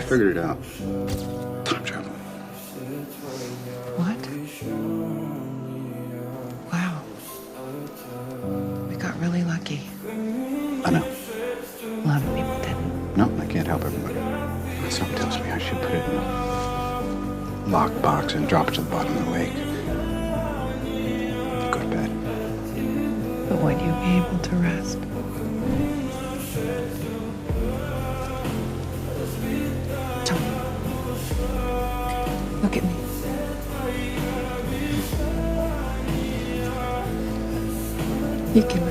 figured it out. Time travel. What? Wow. We got really lucky. I know. A lot of people didn't. No, I can't help everybody. Something tells me I should put it in a lockbox and drop it to the bottom of the lake. Go to bed. But would you be able to rest? Tony. Look at me. You can